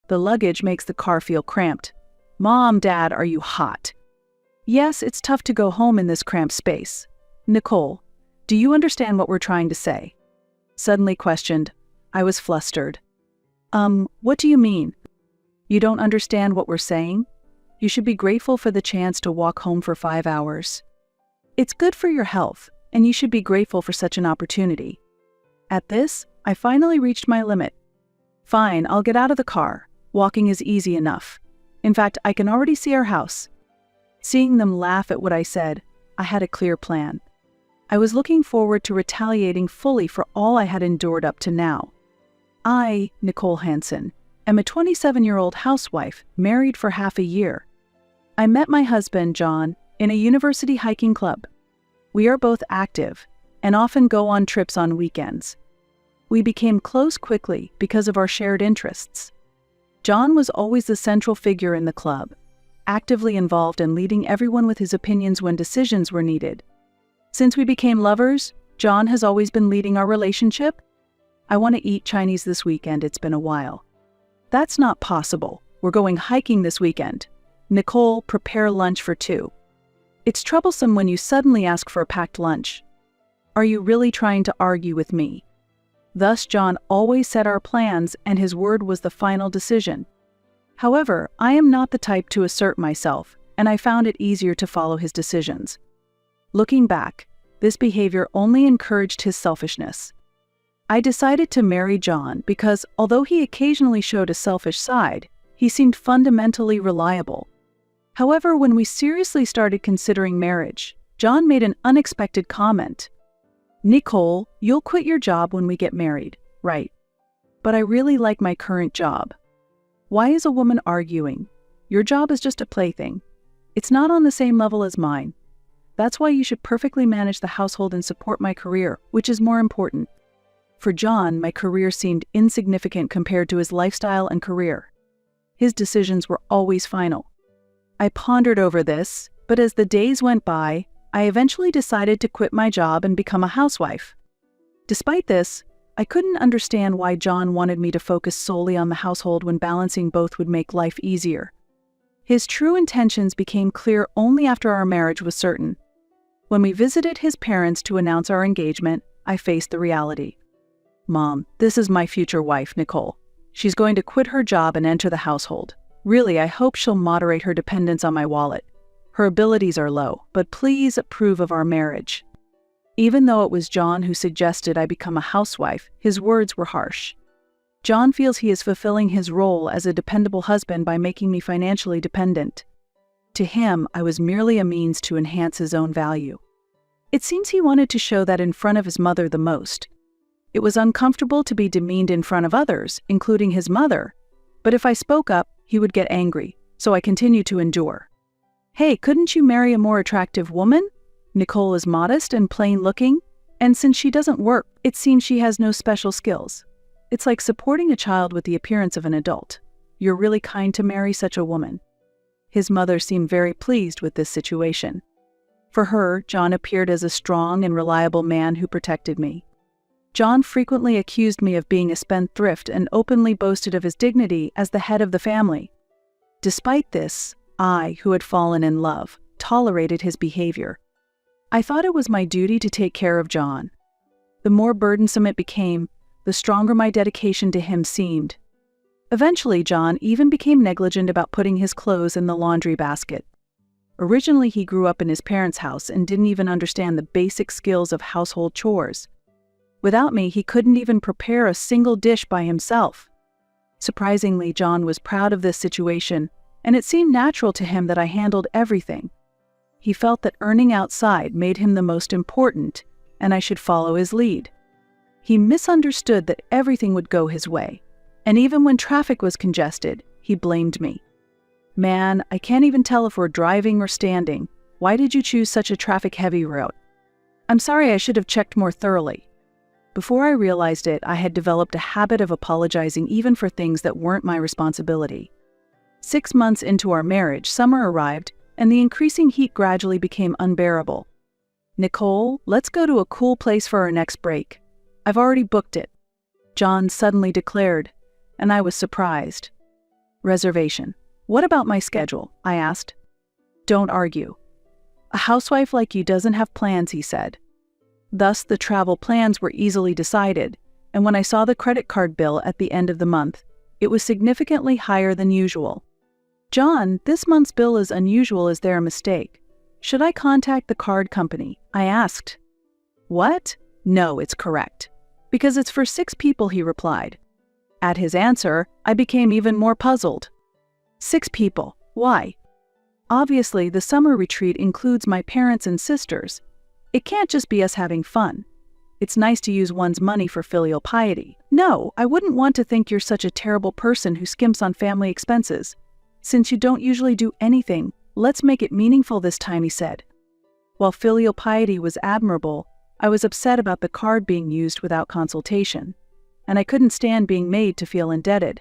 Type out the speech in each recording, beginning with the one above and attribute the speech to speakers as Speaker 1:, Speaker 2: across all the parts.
Speaker 1: The luggage makes the car feel cramped. Mom, Dad, are you hot? Yes, it's tough to go home in this cramped space. Nicole, do you understand what we're trying to say? Suddenly questioned. I was flustered. What do you mean? You don't understand what we're saying? You should be grateful for the chance to walk home for 5 hours. It's good for your health, and you should be grateful for such an opportunity. At this, I finally reached my limit. Fine, I'll get out of the car. Walking is easy enough. In fact, I can already see our house. Seeing them laugh at what I said, I had a clear plan. I was looking forward to retaliating fully for all I had endured up to now. I, Nicole Hansen, am a 27-year-old housewife, married for half a year. I met my husband, John, in a university hiking club. We are both active and often go on trips on weekends. We became close quickly because of our shared interests. John was always the central figure in the club, actively involved in leading everyone with his opinions when decisions were needed. Since we became lovers, John has always been leading our relationship. I want to eat Chinese this weekend, it's been a while. That's not possible. We're going hiking this weekend. Nicole, prepare lunch for 2. It's troublesome when you suddenly ask for a packed lunch. Are you really trying to argue with me? Thus, John always set our plans, and his word was the final decision. However, I am not the type to assert myself, and I found it easier to follow his decisions. Looking back, this behavior only encouraged his selfishness. I decided to marry John because, although he occasionally showed a selfish side, he seemed fundamentally reliable. However, when we seriously started considering marriage, John made an unexpected comment. Nicole, you'll quit your job when we get married, right? But I really like my current job. Why is a woman arguing? Your job is just a plaything. It's not on the same level as mine. That's why you should perfectly manage the household and support my career, which is more important. For John, my career seemed insignificant compared to his lifestyle and career. His decisions were always final. I pondered over this, but as the days went by, I eventually decided to quit my job and become a housewife. Despite this, I couldn't understand why John wanted me to focus solely on the household when balancing both would make life easier. His true intentions became clear only after our marriage was certain. When we visited his parents to announce our engagement, I faced the reality. Mom, this is my future wife, Nicole. She's going to quit her job and enter the household. Really, I hope she'll moderate her dependence on my wallet. Her abilities are low, but please approve of our marriage. Even though it was John who suggested I become a housewife, his words were harsh. John feels he is fulfilling his role as a dependable husband by making me financially dependent. To him, I was merely a means to enhance his own value. It seems he wanted to show that in front of his mother the most. It was uncomfortable to be demeaned in front of others, including his mother, but if I spoke up, he would get angry, so I continued to endure. Hey, couldn't you marry a more attractive woman? Nicole is modest and plain-looking, and since she doesn't work, it seems she has no special skills. It's like supporting a child with the appearance of an adult. You're really kind to marry such a woman. His mother seemed very pleased with this situation. For her, John appeared as a strong and reliable man who protected me. John frequently accused me of being a spendthrift and openly boasted of his dignity as the head of the family. Despite this, I, who had fallen in love, tolerated his behavior. I thought it was my duty to take care of John. The more burdensome it became, the stronger my dedication to him seemed. Eventually, John even became negligent about putting his clothes in the laundry basket. Originally, he grew up in his parents' house and didn't even understand the basic skills of household chores. Without me, he couldn't even prepare a single dish by himself. Surprisingly, John was proud of this situation, and it seemed natural to him that I handled everything. He felt that earning outside made him the most important, and I should follow his lead. He misunderstood that everything would go his way, and even when traffic was congested, he blamed me. Man, I can't even tell if we're driving or standing. Why did you choose such a traffic-heavy route? I'm sorry, I should have checked more thoroughly. Before I realized it, I had developed a habit of apologizing even for things that weren't my responsibility. 6 months into our marriage, summer arrived, and the increasing heat gradually became unbearable. Nicole, let's go to a cool place for our next break. I've already booked it, John suddenly declared, and I was surprised. Reservation. What about my schedule? I asked. Don't argue. A housewife like you doesn't have plans, he said. Thus, the travel plans were easily decided, and when I saw the credit card bill at the end of the month, it was significantly higher than usual. John, this month's bill is unusual. Is there a mistake? Should I contact the card company? I asked. What? No, it's correct. Because it's for 6 people, he replied. At his answer, I became even more puzzled. 6 people. Why? Obviously, the summer retreat includes my parents and sisters. It can't just be us having fun. It's nice to use one's money for filial piety. No, I wouldn't want to think you're such a terrible person who skimps on family expenses. Since you don't usually do anything, let's make it meaningful this time, he said. While filial piety was admirable, I was upset about the card being used without consultation, and I couldn't stand being made to feel indebted.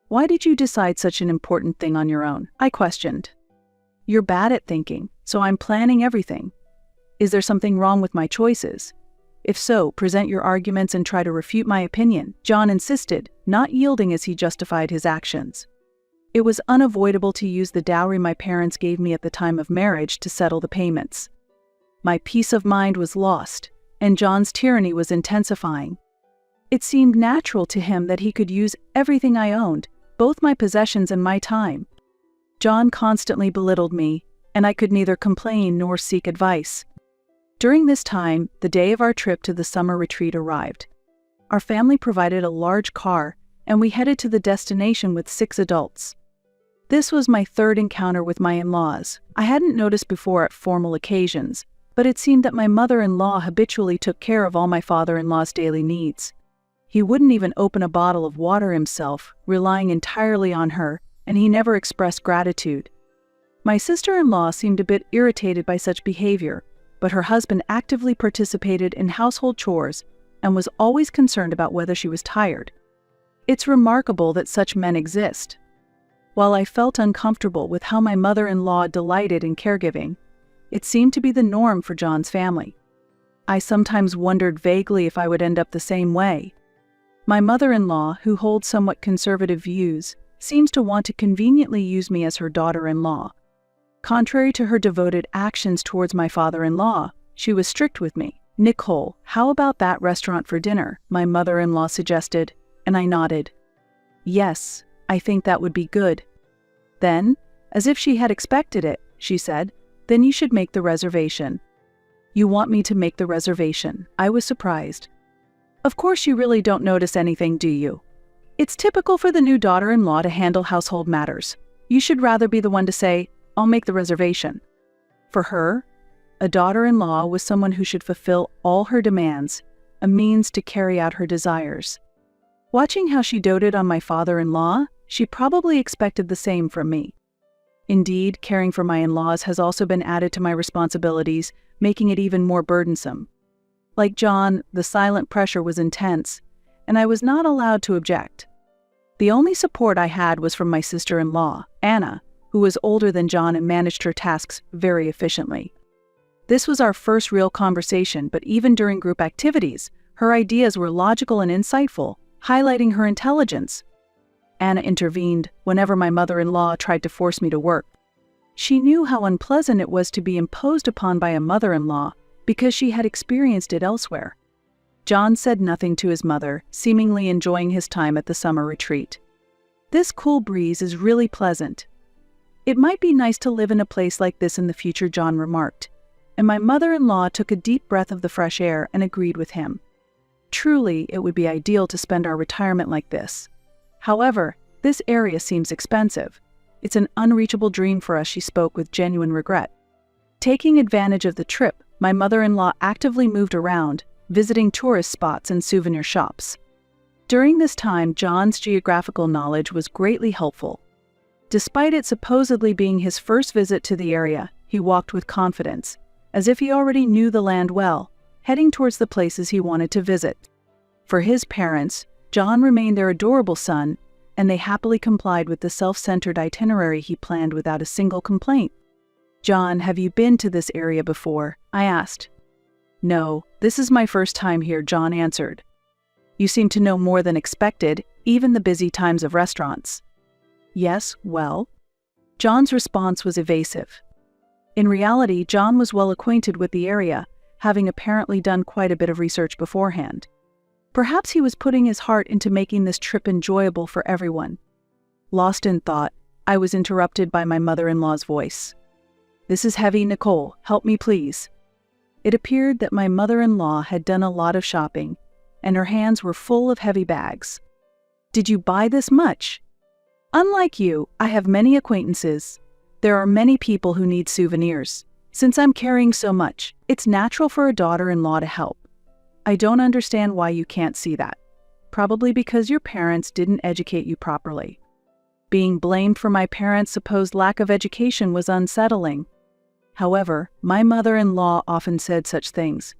Speaker 1: Why did you decide such an important thing on your own? I questioned. You're bad at thinking, so I'm planning everything. Is there something wrong with my choices? If so, present your arguments and try to refute my opinion, John insisted, not yielding as he justified his actions. It was unavoidable to use the dowry my parents gave me at the time of marriage to settle the payments. My peace of mind was lost, and John's tyranny was intensifying. It seemed natural to him that he could use everything I owned, both my possessions and my time. John constantly belittled me, and I could neither complain nor seek advice. During this time, the day of our trip to the summer retreat arrived. Our family provided a large car, and we headed to the destination with 6 adults. This was my 3rd encounter with my in-laws. I hadn't noticed before at formal occasions, but it seemed that my mother-in-law habitually took care of all my father-in-law's daily needs. He wouldn't even open a bottle of water himself, relying entirely on her, and he never expressed gratitude. My sister-in-law seemed a bit irritated by such behavior, but her husband actively participated in household chores and was always concerned about whether she was tired. It's remarkable that such men exist. While I felt uncomfortable with how my mother-in-law delighted in caregiving, it seemed to be the norm for John's family. I sometimes wondered vaguely if I would end up the same way. My mother-in-law, who holds somewhat conservative views, seems to want to conveniently use me as her daughter-in-law. Contrary to her devoted actions towards my father-in-law, she was strict with me. Nicole, how about that restaurant for dinner? My mother-in-law suggested, and I nodded. Yes, I think that would be good. Then, as if she had expected it, she said, then you should make the reservation. You want me to make the reservation? I was surprised. Of course you really don't notice anything, do you? It's typical for the new daughter-in-law to handle household matters. You should rather be the one to say, I'll make the reservation. For her, a daughter-in-law was someone who should fulfill all her demands, a means to carry out her desires. Watching how she doted on my father-in-law, she probably expected the same from me. Indeed, caring for my in-laws has also been added to my responsibilities, making it even more burdensome. Like John, the silent pressure was intense, and I was not allowed to object. The only support I had was from my sister-in-law, Anna, who was older than John and managed her tasks very efficiently. This was our first real conversation, but even during group activities, her ideas were logical and insightful, highlighting her intelligence. Anna intervened whenever my mother-in-law tried to force me to work. She knew how unpleasant it was to be imposed upon by a mother-in-law because she had experienced it elsewhere. John said nothing to his mother, seemingly enjoying his time at the summer retreat. This cool breeze is really pleasant. It might be nice to live in a place like this in the future, John remarked, and my mother-in-law took a deep breath of the fresh air and agreed with him. Truly, it would be ideal to spend our retirement like this. However, this area seems expensive. It's an unreachable dream for us, she spoke with genuine regret. Taking advantage of the trip, my mother-in-law actively moved around, visiting tourist spots and souvenir shops. During this time, John's geographical knowledge was greatly helpful. Despite it supposedly being his first visit to the area, he walked with confidence, as if he already knew the land well, heading towards the places he wanted to visit. For his parents, John remained their adorable son, and they happily complied with the self-centered itinerary he planned without a single complaint. John, have you been to this area before? I asked. No, this is my first time here, John answered. You seem to know more than expected, even the busy times of restaurants. Yes, well? John's response was evasive. In reality, John was well acquainted with the area, having apparently done quite a bit of research beforehand. Perhaps he was putting his heart into making this trip enjoyable for everyone. Lost in thought, I was interrupted by my mother-in-law's voice. "This is heavy, Nicole. Help me, please." It appeared that my mother-in-law had done a lot of shopping, and her hands were full of heavy bags. "Did you buy this much?" "Unlike you, I have many acquaintances. There are many people who need souvenirs. Since I'm carrying so much, it's natural for a daughter-in-law to help. I don't understand why you can't see that. Probably because your parents didn't educate you properly." Being blamed for my parents' supposed lack of education was unsettling. However, my mother-in-law often said such things.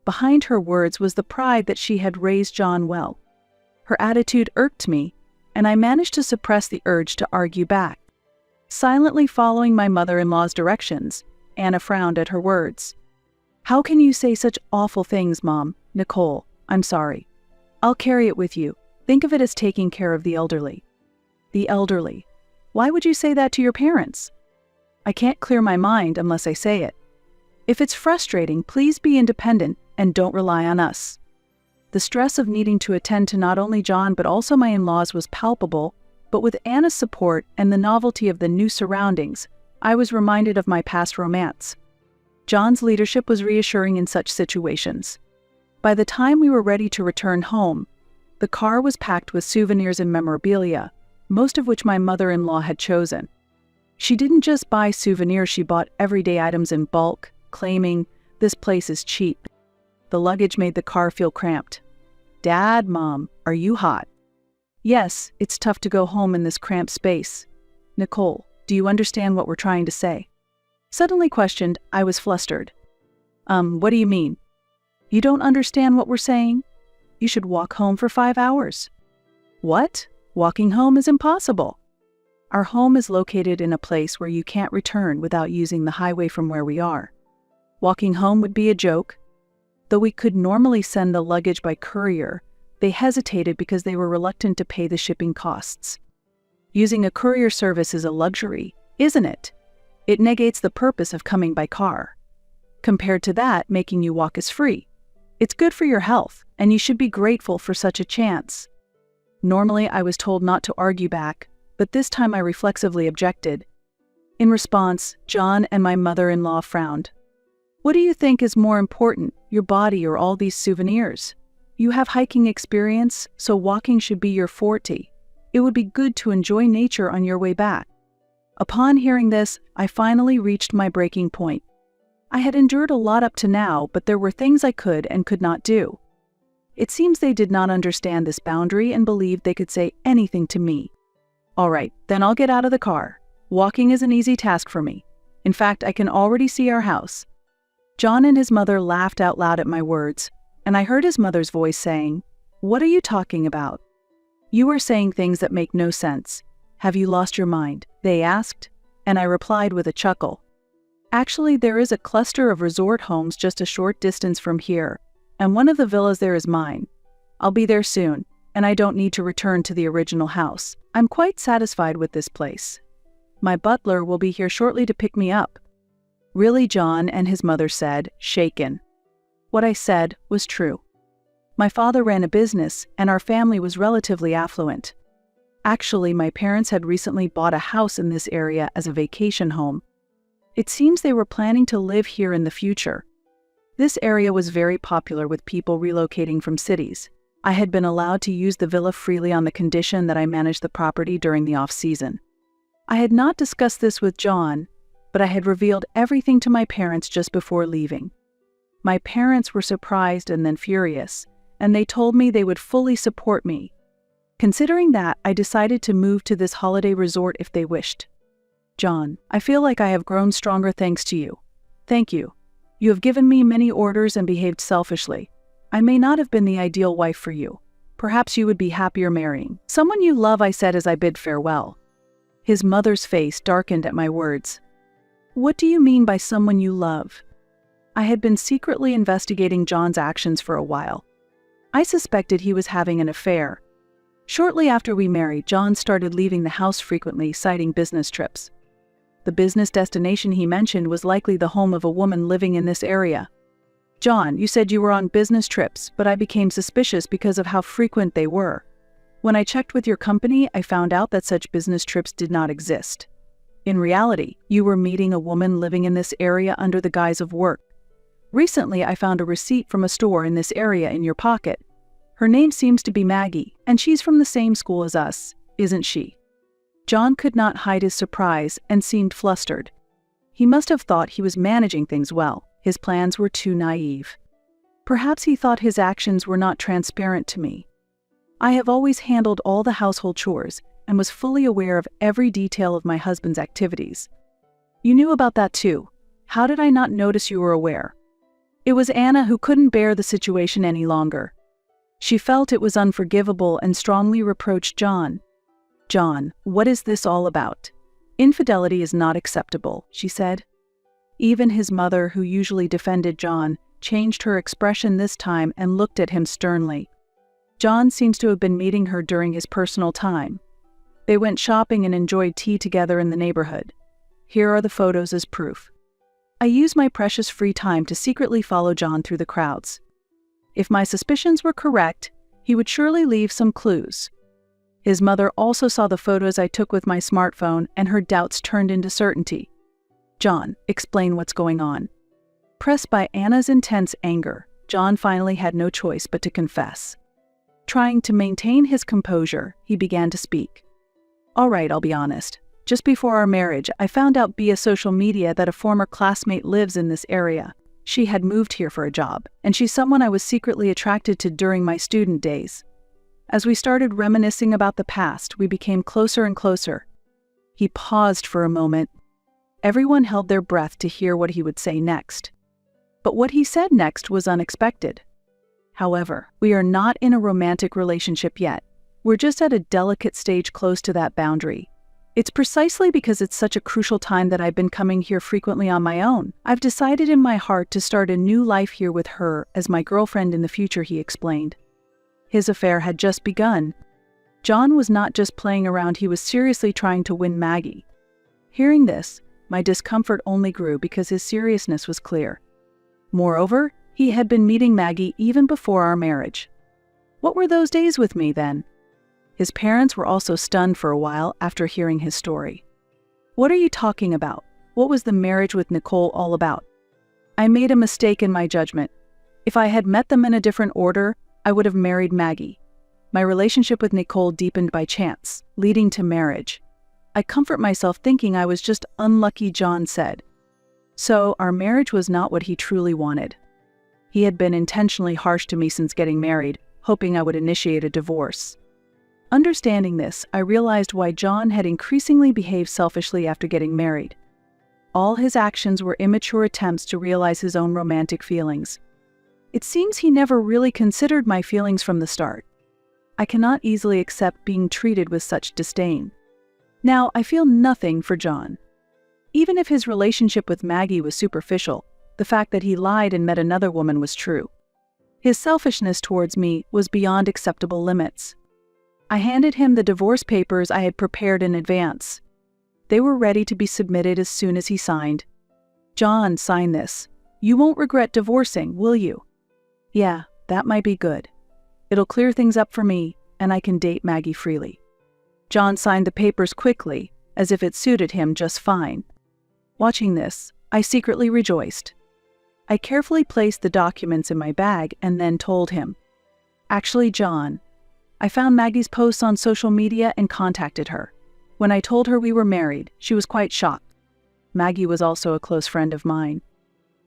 Speaker 1: Behind her words was the pride that she had raised John well. Her attitude irked me, and I managed to suppress the urge to argue back. Silently following my mother-in-law's directions, Anna frowned at her words. "How can you say such awful things, Mom? Nicole, I'm sorry. I'll carry it with you. Think of it as taking care of the elderly." "The elderly? Why would you say that to your parents?" "I can't clear my mind unless I say it. If it's frustrating, please be independent and don't rely on us." The stress of needing to attend to not only John but also my in-laws was palpable, but with Anna's support and the novelty of the new surroundings, I was reminded of my past romance. John's leadership was reassuring in such situations. By the time we were ready to return home, the car was packed with souvenirs and memorabilia, most of which my mother-in-law had chosen. She didn't just buy souvenirs, she bought everyday items in bulk, claiming, "This place is cheap." The luggage made the car feel cramped. "Dad, Mom, are you hot?" "Yes, it's tough to go home in this cramped space. Nicole, do you understand what we're trying to say?" Suddenly questioned, I was flustered. What do you mean?" "You don't understand what we're saying? You should walk home for 5 hours." "What? Walking home is impossible." "Our home is located in a place where you can't return without using the highway from where we are. Walking home would be a joke." Though we could normally send the luggage by courier, they hesitated because they were reluctant to pay the shipping costs. Using a courier service is a luxury, isn't it? It negates the purpose of coming by car. Compared to that, making you walk is free. It's good for your health, and you should be grateful for such a chance. Normally, I was told not to argue back, but this time I reflexively objected. In response, John and my mother-in-law frowned. "What do you think is more important, your body or all these souvenirs? You have hiking experience, so walking should be your forte. It would be good to enjoy nature on your way back." Upon hearing this, I finally reached my breaking point. I had endured a lot up to now, but there were things I could and could not do. It seems they did not understand this boundary and believed they could say anything to me. "All right, then I'll get out of the car. Walking is an easy task for me. In fact, I can already see our house." John and his mother laughed out loud at my words, and I heard his mother's voice saying, "What are you talking about? You are saying things that make no sense. Have you lost your mind?" they asked, and I replied with a chuckle. "Actually, there is a cluster of resort homes just a short distance from here, and one of the villas there is mine. I'll be there soon, and I don't need to return to the original house. I'm quite satisfied with this place. My butler will be here shortly to pick me up." "Really, John?" and his mother said, shaken. What I said was true. My father ran a business, and our family was relatively affluent. Actually, my parents had recently bought a house in this area as a vacation home. It seems they were planning to live here in the future. This area was very popular with people relocating from cities. I had been allowed to use the villa freely on the condition that I managed the property during the off-season. I had not discussed this with John, but I had revealed everything to my parents just before leaving. My parents were surprised and then furious, and they told me they would fully support me. Considering that, I decided to move to this holiday resort if they wished. "John, I feel like I have grown stronger thanks to you. Thank you. You have given me many orders and behaved selfishly. I may not have been the ideal wife for you. Perhaps you would be happier marrying someone you love," I said as I bid farewell. His mother's face darkened at my words. "What do you mean by someone you love?" I had been secretly investigating John's actions for a while. I suspected he was having an affair. Shortly after we married, John started leaving the house frequently, citing business trips. The business destination he mentioned was likely the home of a woman living in this area. John, you said you were on business trips, but I became suspicious because of how frequent they were. When I checked with your company, I found out that such business trips did not exist. In reality, you were meeting a woman living in this area under the guise of work. Recently, I found a receipt from a store in this area in your pocket. Her name seems to be Maggie, and she's from the same school as us, isn't she? John could not hide his surprise and seemed flustered. He must have thought he was managing things well. His plans were too naive. Perhaps he thought his actions were not transparent to me. I have always handled all the household chores and was fully aware of every detail of my husband's activities. You knew about that too. How did I not notice you were aware? It was Anna who couldn't bear the situation any longer. She felt it was unforgivable and strongly reproached John. John, what is this all about? Infidelity is not acceptable, she said. Even his mother, who usually defended John, changed her expression this time and looked at him sternly. John seems to have been meeting her during his personal time. They went shopping and enjoyed tea together in the neighborhood. Here are the photos as proof. I used my precious free time to secretly follow John through the crowds. If my suspicions were correct, he would surely leave some clues. His mother also saw the photos I took with my smartphone, and her doubts turned into certainty. John, explain what's going on. Pressed by Anna's intense anger, John finally had no choice but to confess. Trying to maintain his composure, he began to speak. All right, I'll be honest. Just before our marriage, I found out via social media that a former classmate lives in this area. She had moved here for a job, and she's someone I was secretly attracted to during my student days. As we started reminiscing about the past, we became closer and closer. He paused for a moment. Everyone held their breath to hear what he would say next. But what he said next was unexpected. However, we are not in a romantic relationship yet. We're just at a delicate stage close to that boundary. It's precisely because it's such a crucial time that I've been coming here frequently on my own. I've decided in my heart to start a new life here with her as my girlfriend in the future, he explained. His affair had just begun. John was not just playing around, he was seriously trying to win Maggie. Hearing this, my discomfort only grew because his seriousness was clear. Moreover, he had been meeting Maggie even before our marriage. What were those days with me then? His parents were also stunned for a while after hearing his story. What are you talking about? What was the marriage with Nicole all about? I made a mistake in my judgment. If I had met them in a different order, I would have married Maggie. My relationship with Nicole deepened by chance, leading to marriage. I comfort myself thinking I was just unlucky, John said. So, our marriage was not what he truly wanted. He had been intentionally harsh to me since getting married, hoping I would initiate a divorce. Understanding this, I realized why John had increasingly behaved selfishly after getting married. All his actions were immature attempts to realize his own romantic feelings. It seems he never really considered my feelings from the start. I cannot easily accept being treated with such disdain. Now, I feel nothing for John. Even if his relationship with Maggie was superficial, the fact that he lied and met another woman was true. His selfishness towards me was beyond acceptable limits. I handed him the divorce papers I had prepared in advance. They were ready to be submitted as soon as he signed. John, sign this. You won't regret divorcing, will you? Yeah, that might be good. It'll clear things up for me, and I can date Maggie freely. John signed the papers quickly, as if it suited him just fine. Watching this, I secretly rejoiced. I carefully placed the documents in my bag and then told him. Actually, John, I found Maggie's posts on social media and contacted her. When I told her we were married, she was quite shocked. Maggie was also a close friend of mine.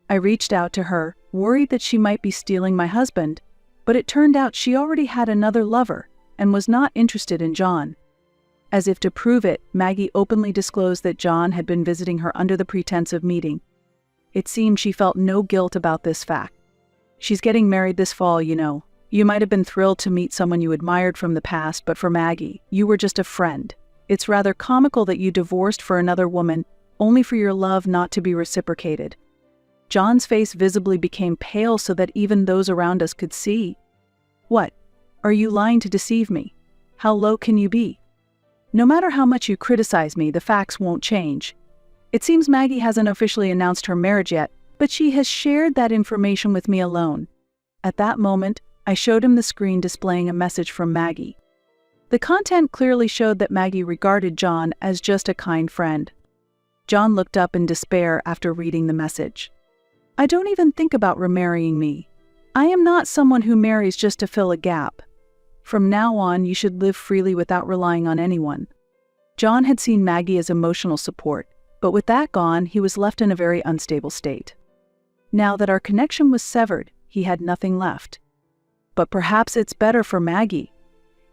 Speaker 1: I reached out to her, worried that she might be stealing my husband, but it turned out she already had another lover and was not interested in John. As if to prove it, Maggie openly disclosed that John had been visiting her under the pretense of meeting. It seemed she felt no guilt about this fact. She's getting married this fall, you know. You might have been thrilled to meet someone you admired from the past, but for Maggie, you were just a friend. It's rather comical that you divorced for another woman, only for your love not to be reciprocated. John's face visibly became pale so that even those around us could see. What? Are you lying to deceive me? How low can you be? No matter how much you criticize me, the facts won't change. It seems Maggie hasn't officially announced her marriage yet, but she has shared that information with me alone. At that moment, I showed him the screen displaying a message from Maggie. The content clearly showed that Maggie regarded John as just a kind friend. John looked up in despair after reading the message. I don't even think about remarrying me. I am not someone who marries just to fill a gap. From now on, you should live freely without relying on anyone. John had seen Maggie as emotional support, but with that gone, he was left in a very unstable state. Now that our connection was severed, he had nothing left. But perhaps it's better for Maggie.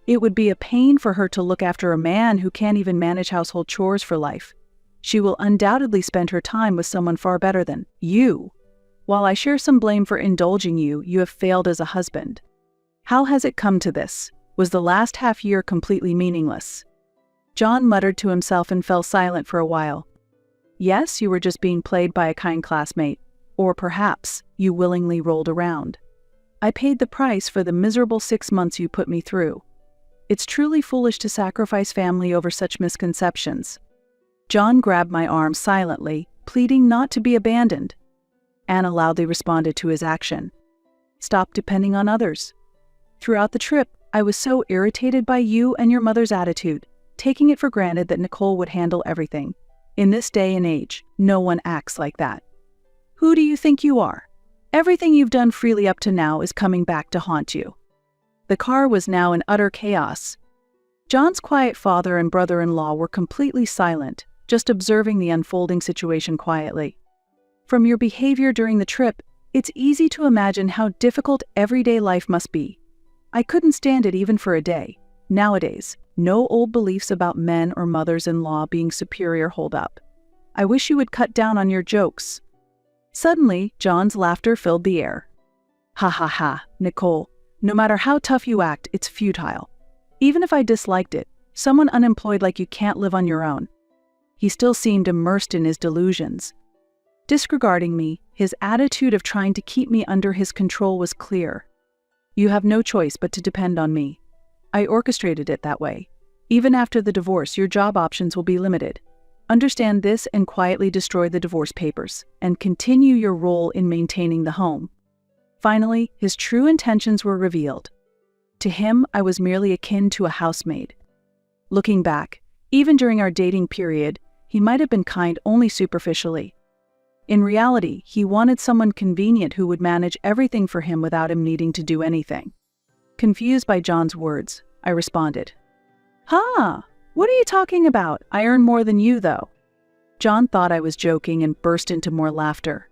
Speaker 1: It would be a pain for her to look after a man who can't even manage household chores for life. She will undoubtedly spend her time with someone far better than you. While I share some blame for indulging you, you have failed as a husband. How has it come to this? Was the last half year completely meaningless? John muttered to himself and fell silent for a while. Yes, you were just being played by a kind classmate. Or perhaps you willingly rolled around. I paid the price for the miserable 6 months you put me through. It's truly foolish to sacrifice family over such misconceptions. John grabbed my arm silently, pleading not to be abandoned. Anna loudly responded to his action. Stop depending on others. Throughout the trip, I was so irritated by you and your mother's attitude, taking it for granted that Nicole would handle everything. In this day and age, no one acts like that. Who do you think you are? Everything you've done freely up to now is coming back to haunt you. The car was now in utter chaos. John's quiet father and brother-in-law were completely silent, just observing the unfolding situation quietly. From your behavior during the trip, it's easy to imagine how difficult everyday life must be. I couldn't stand it even for a day. Nowadays, no old beliefs about men or mothers-in-law being superior hold up. I wish you would cut down on your jokes. Suddenly, John's laughter filled the air. Ha ha ha, Nicole, no matter how tough you act, it's futile. Even if I disliked it, someone unemployed like you can't live on your own. He still seemed immersed in his delusions. Disregarding me, his attitude of trying to keep me under his control was clear. You have no choice but to depend on me. I orchestrated it that way. Even after the divorce, your job options will be limited. Understand this and quietly destroy the divorce papers, and continue your role in maintaining the home. Finally, his true intentions were revealed. To him, I was merely akin to a housemaid. Looking back, even during our dating period, he might have been kind only superficially. In reality, he wanted someone convenient who would manage everything for him without him needing to do anything. Confused by John's words, I responded, "Ha! What are you talking about? I earn more than you, though." John thought I was joking and burst into more laughter.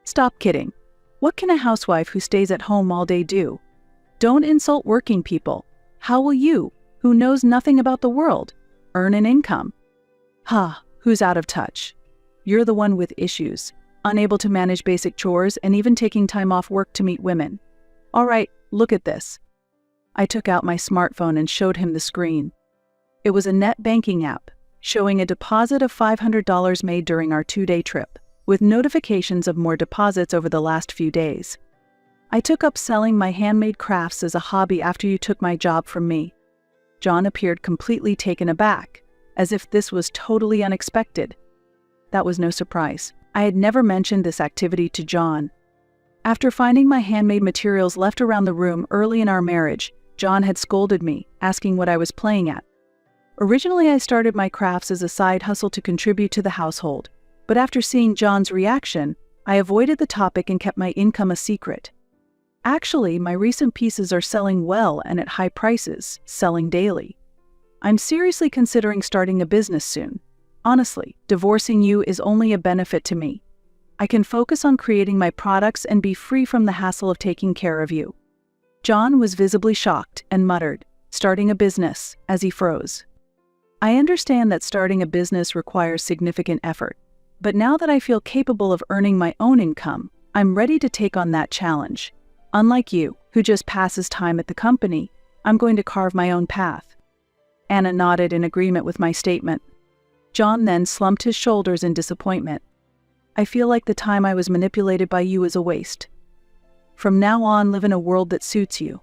Speaker 1: Stop kidding. What can a housewife who stays at home all day do? Don't insult working people. How will you, who knows nothing about the world, earn an income? Ha, who's out of touch? You're the one with issues, unable to manage basic chores and even taking time off work to meet women. All right, look at this. I took out my smartphone and showed him the screen. It was a net banking app, showing a deposit of $500 made during our 2-day trip, with notifications of more deposits over the last few days. I took up selling my handmade crafts as a hobby after you took my job from me. John appeared completely taken aback, as if this was totally unexpected. That was no surprise. I had never mentioned this activity to John. After finding my handmade materials left around the room early in our marriage, John had scolded me, asking what I was playing at. Originally, I started my crafts as a side hustle to contribute to the household, but after seeing John's reaction, I avoided the topic and kept my income a secret. Actually, my recent pieces are selling well and at high prices, selling daily. I'm seriously considering starting a business soon. Honestly, divorcing you is only a benefit to me. I can focus on creating my products and be free from the hassle of taking care of you. John was visibly shocked and muttered, "Starting a business," as he froze. I understand that starting a business requires significant effort, but now that I feel capable of earning my own income, I'm ready to take on that challenge. Unlike you, who just passes time at the company, I'm going to carve my own path. Anna nodded in agreement with my statement. John then slumped his shoulders in disappointment. I feel like the time I was manipulated by you is a waste. From now on, live in a world that suits you.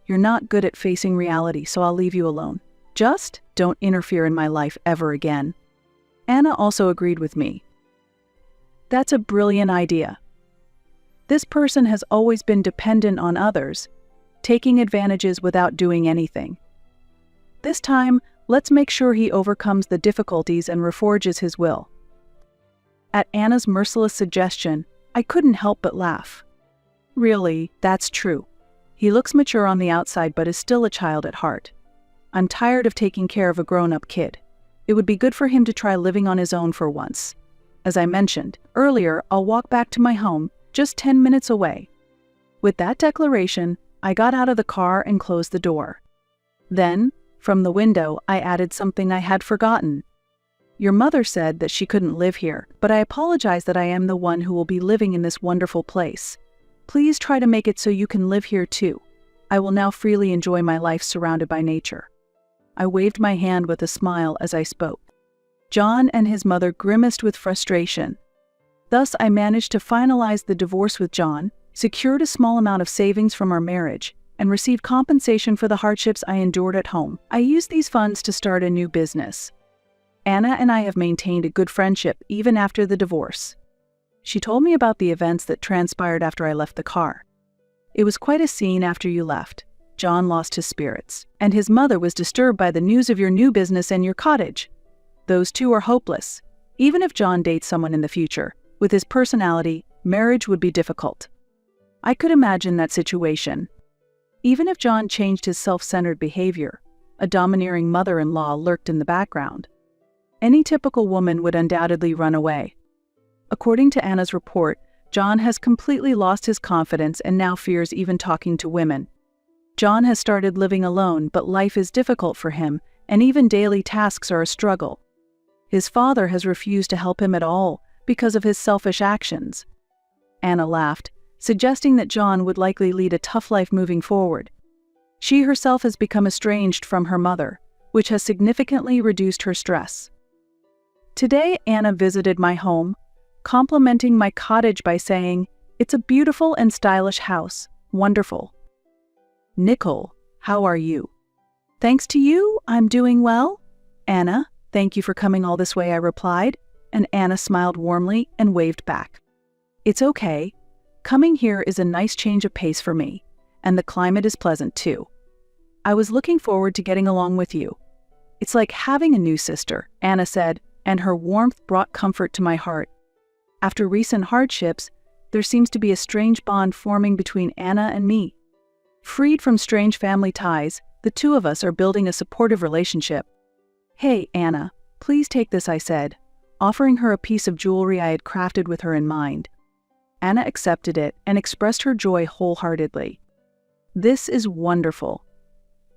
Speaker 1: You're not good at facing reality, so I'll leave you alone. Just don't interfere in my life ever again." Anna also agreed with me. That's a brilliant idea. This person has always been dependent on others, taking advantages without doing anything. This time, let's make sure he overcomes the difficulties and reforges his will. At Anna's merciless suggestion, I couldn't help but laugh. Really, that's true. He looks mature on the outside but is still a child at heart. I'm tired of taking care of a grown-up kid. It would be good for him to try living on his own for once. As I mentioned earlier, I'll walk back to my home, just 10 minutes away. With that declaration, I got out of the car and closed the door. Then, from the window, I added something I had forgotten. Your mother said that she couldn't live here, but I apologize that I am the one who will be living in this wonderful place. Please try to make it so you can live here too. I will now freely enjoy my life surrounded by nature. I waved my hand with a smile as I spoke. John and his mother grimaced with frustration. Thus, I managed to finalize the divorce with John, secured a small amount of savings from our marriage, and received compensation for the hardships I endured at home. I used these funds to start a new business. Anna and I have maintained a good friendship even after the divorce. She told me about the events that transpired after I left the car. It was quite a scene after you left. John lost his spirits, and his mother was disturbed by the news of your new business and your cottage. Those two are hopeless. Even if John dates someone in the future, with his personality, marriage would be difficult. I could imagine that situation. Even if John changed his self-centered behavior, a domineering mother-in-law lurked in the background. Any typical woman would undoubtedly run away. According to Anna's report, John has completely lost his confidence and now fears even talking to women. John has started living alone, but life is difficult for him, and even daily tasks are a struggle. His father has refused to help him at all because of his selfish actions. Anna laughed, suggesting that John would likely lead a tough life moving forward. She herself has become estranged from her mother, which has significantly reduced her stress. Today, Anna visited my home, complimenting my cottage by saying, "It's a beautiful and stylish house. Wonderful." "Nicole, how are you?" "Thanks to you, I'm doing well." "Anna, thank you for coming all this way," I replied, and Anna smiled warmly and waved back. "It's okay. Coming here is a nice change of pace for me, and the climate is pleasant too. I was looking forward to getting along with you. It's like having a new sister," Anna said, and her warmth brought comfort to my heart. After recent hardships, there seems to be a strange bond forming between Anna and me. Freed from strange family ties, the two of us are building a supportive relationship. "Hey, Anna, please take this," I said, offering her a piece of jewelry I had crafted with her in mind. Anna accepted it and expressed her joy wholeheartedly. "This is wonderful.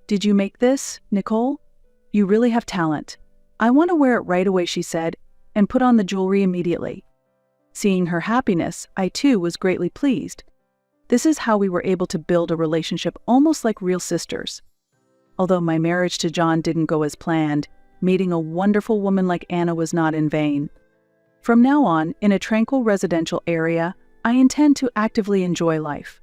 Speaker 1: Did you make this, Nicole? You really have talent. I want to wear it right away," she said, and put on the jewelry immediately. Seeing her happiness, I too was greatly pleased. This is how we were able to build a relationship almost like real sisters. Although my marriage to John didn't go as planned, meeting a wonderful woman like Anna was not in vain. From now on, in a tranquil residential area, I intend to actively enjoy life.